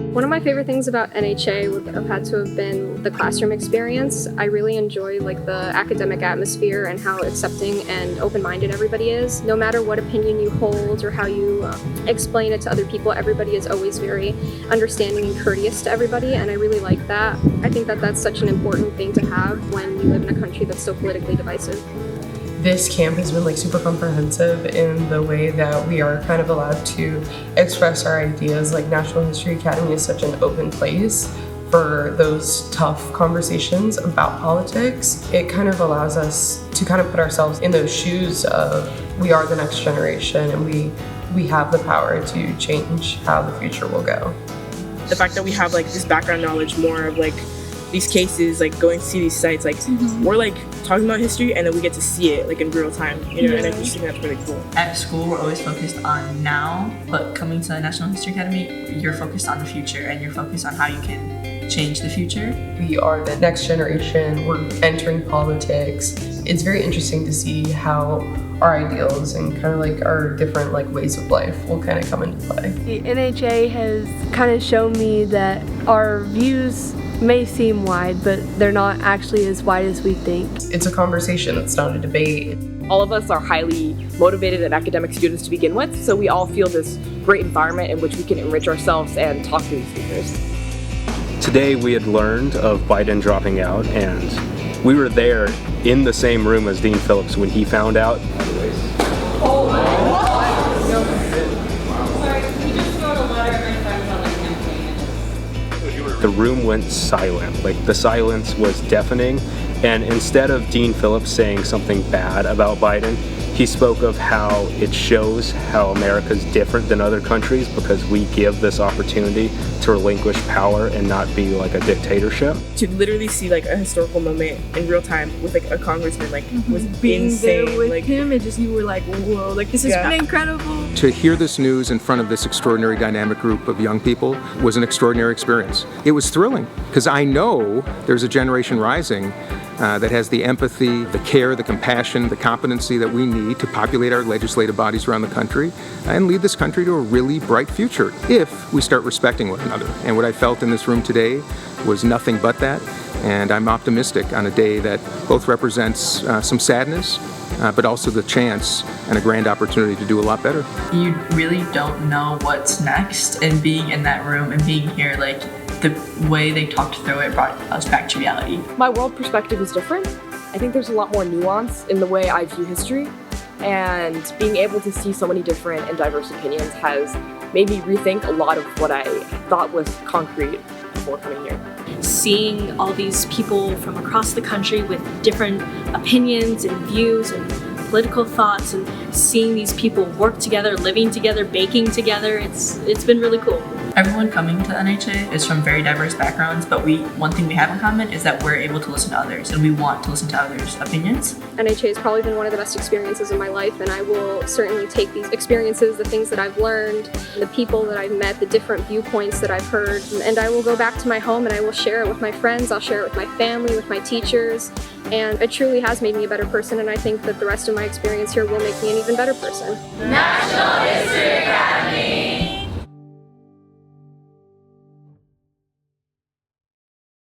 One of my favorite things about NHA would have had to have been the classroom experience. I really enjoy the academic atmosphere and how accepting and open-minded everybody is. No matter what opinion you hold or how you explain it to other people, everybody is always very understanding and courteous to everybody, and I really like that. I think that that's such an important thing to have when you live in a country that's so politically divisive. This camp has been super comprehensive in the way that we are kind of allowed to express our ideas. National History Academy is such an open place for those tough conversations about politics. It kind of allows us to kind of put ourselves in those shoes of we are the next generation and we have the power to change how the future will go. The fact that we have this background knowledge more of these cases, going to see these sites, we're talking about history and then we get to see it in real time, and I just think that's really cool. At school, we're always focused on now, but coming to the National History Academy, you're focused on the future and you're focused on how you can change the future. We are the next generation, we're entering politics. It's very interesting to see how our ideals and kind of our different ways of life will kind of come into play. The NHA has kind of shown me that our views may seem wide, but they're not actually as wide as we think. It's a conversation, it's not a debate. All of us are highly motivated and academic students to begin with, so we all feel this great environment in which we can enrich ourselves and talk to these speakers. Today we had learned of Biden dropping out, and we were there in the same room as Dean Phillips when he found out. The room went silent. The silence was deafening, and instead of Dean Phillips saying something bad about Biden, he spoke of how it shows how America's different than other countries because we give this opportunity to relinquish power and not be a dictatorship. To literally see a historical moment in real time with a congressman was being insane. there with him, and you were whoa, this has been incredible. To hear this news in front of this extraordinary dynamic group of young people was an extraordinary experience. It was thrilling because I know there's a generation rising that has the empathy, the care, the compassion, the competency that we need to populate our legislative bodies around the country and lead this country to a really bright future if we start respecting one another. And what I felt in this room today was nothing but that. And I'm optimistic on a day that both represents some sadness, but also the chance and a grand opportunity to do a lot better. You really don't know what's next, and being in that room and being here, the way they talked through it brought us back to reality. My world perspective is different. I think there's a lot more nuance in the way I view history, and being able to see so many different and diverse opinions has made me rethink a lot of what I thought was concrete before coming here. Seeing all these people from across the country with different opinions and views and political thoughts, and seeing these people work together, living together, baking together, it's been really cool. Everyone coming to NHA is from very diverse backgrounds, but one thing we have in common is that we're able to listen to others, and we want to listen to others' opinions. NHA has probably been one of the best experiences in my life, and I will certainly take these experiences, the things that I've learned, the people that I've met, the different viewpoints that I've heard, and I will go back to my home and I will share it with my friends, I'll share it with my family, with my teachers, and it truly has made me a better person, and I think that the rest of my experience here will make me an even better person. National History Academy!